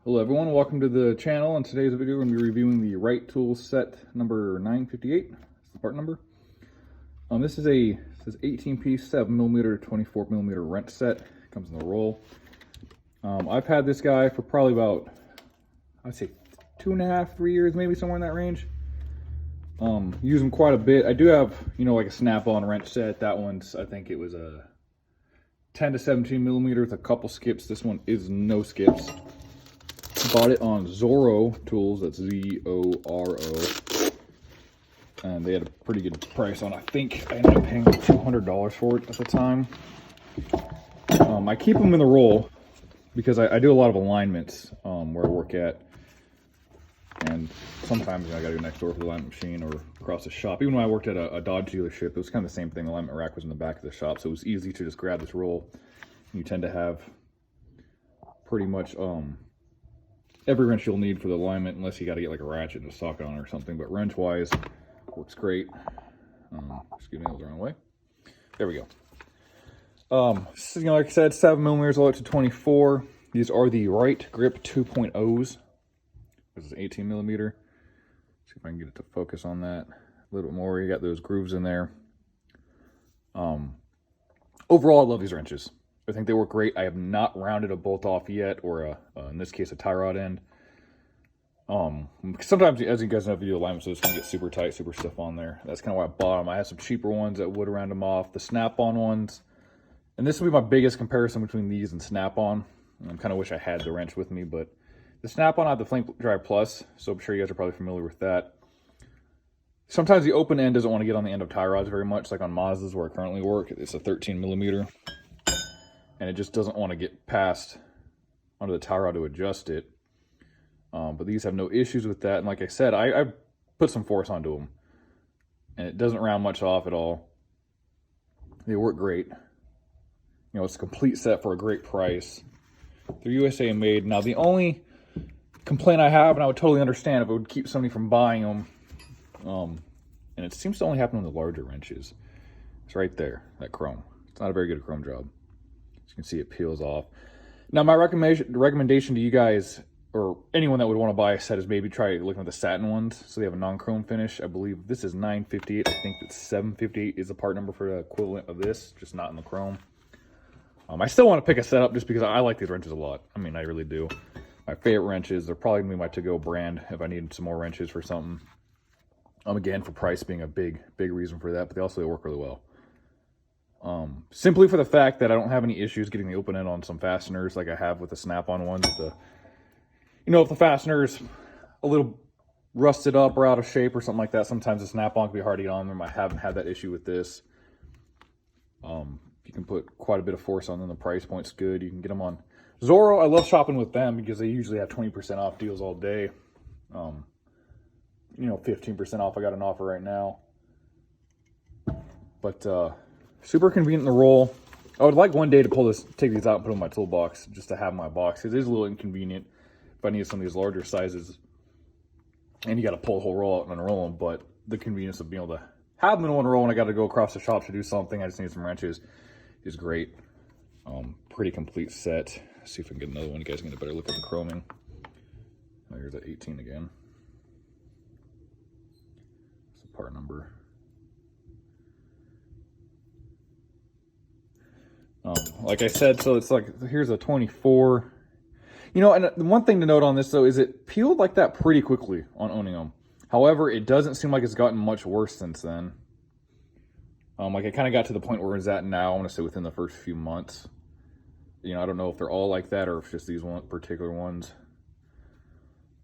Hello everyone, welcome to the channel. In today's video we're going to be reviewing the Wright Tools set number 958. That's the part number. This is a 18-piece 7mm 24mm wrench set. It comes in the roll. I've had this guy for probably about, I'd say 2.5, 3 years, maybe somewhere in that range. Use them quite a bit. I do have, like a snap-on wrench set. That one's, I think it was a 10 to 17mm with a couple skips. This one is no skips. Bought it on Zoro Tools, that's Z-O-R-O, and they had a pretty good price on it. I think I ended up paying $200 for it at the time. I keep them in the roll because I do a lot of alignments where I work at, and sometimes I gotta go next door for the alignment machine or across the shop. Even when I worked at a Dodge dealership, it was kind of the same thing. The alignment rack was in the back of the shop, so it was easy to just grab this roll. You tend to have pretty much every wrench you'll need for the alignment, unless you got to get like a ratchet and a socket on it or something. But wrench wise, works great. Excuse me, that was the wrong way. There we go. So, like I said, 7mm all the way up to 24. These are the Wright Grip 2.0s. This is 18mm. See if I can get it to focus on that a little bit more. You got those grooves in there. Overall, I love these wrenches. I think they work great. I have not rounded a bolt off yet, or in this case, a tie rod end. Sometimes, as you guys know, if you do alignments, those can get super tight, super stiff on there. That's kind of why I bought them. I have some cheaper ones that would round them off. The snap-on ones, and this will be my biggest comparison between these and snap-on. I kind of wish I had the wrench with me, but the snap-on, I have the Flame Drive Plus, so I'm sure you guys are probably familiar with that. Sometimes the open end doesn't want to get on the end of tie rods very much, like on Mazdas where I currently work. It's a 13mm. And it just doesn't want to get past under the tie rod to adjust it. But these have no issues with that. And like I said, I put some force onto them. And it doesn't round much off at all. They work great. It's a complete set for a great price. They're USA made. Now, the only complaint I have, and I would totally understand if it would keep somebody from buying them, and it seems to only happen on the larger wrenches. It's right there, that chrome. It's not a very good chrome job. As you can see, it peels off. Now, my recommendation to you guys, or anyone that would want to buy a set, is maybe try looking at the satin ones. So they have a non-chrome finish. I believe this is 958. I think that 758 is the part number for the equivalent of this, just not in the chrome. I still want to pick a set up just because I like these wrenches a lot. I mean, I really do. My favorite wrenches, they're probably going to be my to-go brand if I need some more wrenches for something. Again, for price being a big reason for that, but they work really well. Simply for the fact that I don't have any issues getting the open end on some fasteners like I have with the snap-on ones. If the fastener's a little rusted up or out of shape or something like that, sometimes the snap-on can be hard to get on them. I haven't had that issue with this. You can put quite a bit of force on them. The price point's good. You can get them on Zoro. I love shopping with them because they usually have 20% off deals all day. 15% off. I got an offer right now. But super convenient in the roll. I would like one day to take these out and put them in my toolbox just to have my box. It is a little inconvenient if I need some of these larger sizes. And you got to pull the whole roll out and unroll them. But the convenience of being able to have them in one roll when I got to go across the shop to do something, I just need some wrenches, is great. Pretty complete set. Let's see if I can get another one. You guys can get a better look at the chroming. Oh, here's that 18 again. That's the part number. Like I said, so it's like, here's a 24. And the one thing to note on this, though, is it peeled like that pretty quickly on owning them. However, it doesn't seem like it's gotten much worse since then. Like I kind of got to the point where it's at now, I want to say within the first few months. I don't know if they're all like that or if just these particular ones.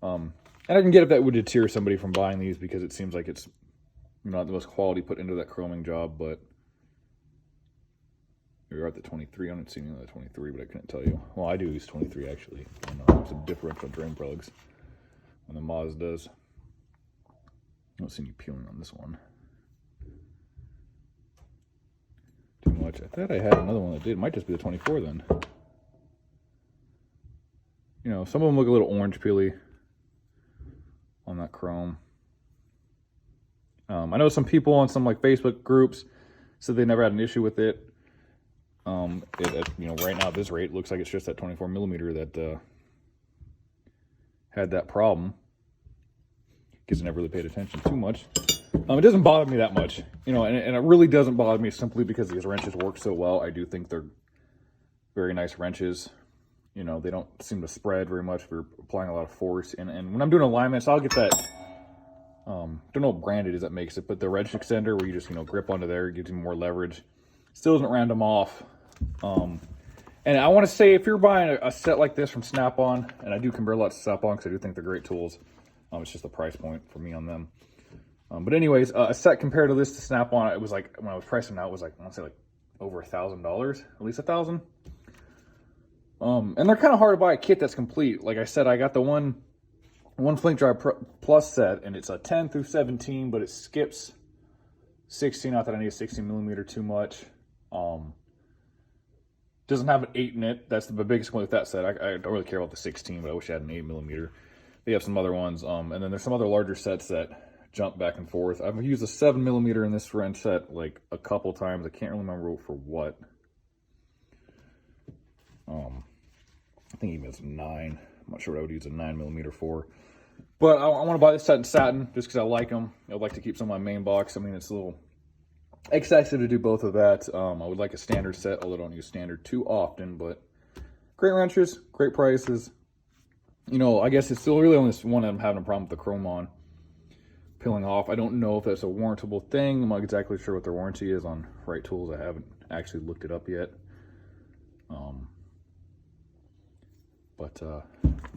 And I can get if that would deter somebody from buying these because it seems like it's not the most quality put into that chroming job, but we're at the 23. I don't see any of the 23, but I couldn't tell you. Well, I do use 23 actually. I know it's a differential drain plugs on the Mazdas. I don't see any peeling on this one. Too much. I thought I had another one that did. It might just be the 24 then. Some of them look a little orange peely on that chrome. I know some people on some like Facebook groups said they never had an issue with it. Right now at this rate, it looks like it's just that 24mm that had that problem. Because I never really paid attention too much. It doesn't bother me that much, you know, and it really doesn't bother me simply because these wrenches work so well. I do think they're very nice wrenches. You know, they don't seem to spread very much if you're applying a lot of force. And when I'm doing alignments, I'll get that, don't know what brand it is that makes it, but the wrench extender where you just, you know, grip onto there, gives you more leverage. Still doesn't round them off. And I want to say, if you're buying a set like this from Snap-on, and I do compare a lot to Snap-on because I do think they're great tools. It's just the price point for me on them. But anyways, a set compared to this to Snap-on, it was like, when I was pricing it out, it was like, I want to say like over $1,000, at least $1,000. And they're kind of hard to buy a kit that's complete. Like I said, I got the one Flink Drive Plus set, and it's a 10 through 17, but it skips 16. Not that I need a 16 millimeter too much. Doesn't have an 8 in it. That's the biggest one with that set. I don't really care about the 16, but I wish I had an 8 millimeter. They have some other ones, and then there's some other larger sets that jump back and forth. I've used a 7 millimeter in this wrench set like a couple times. I can't really remember for what. I think even it's 9. I'm not sure what I would use a 9 millimeter for. But I want to buy this set in satin just because I like them. I'd like to keep some in my main box. I mean, it's a little excessive to do both of that. I would like a standard set, although I don't use standard too often. But great wrenches, great prices. You know, I guess it's still really on this one that I'm having a problem with the chrome on peeling off. I don't know if that's a warrantable thing. I'm not exactly sure what their warranty is on Wright Tools. I haven't actually looked it up yet.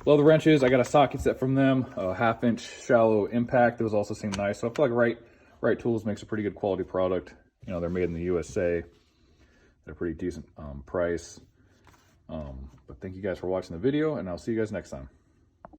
Love the wrenches. I got a socket set from them, a 1/2-inch shallow impact. Those also seem nice. So I feel like Wright Tools makes a pretty good quality product. You know, they're made in the USA. They're a pretty decent price. But thank you guys for watching the video, and I'll see you guys next time.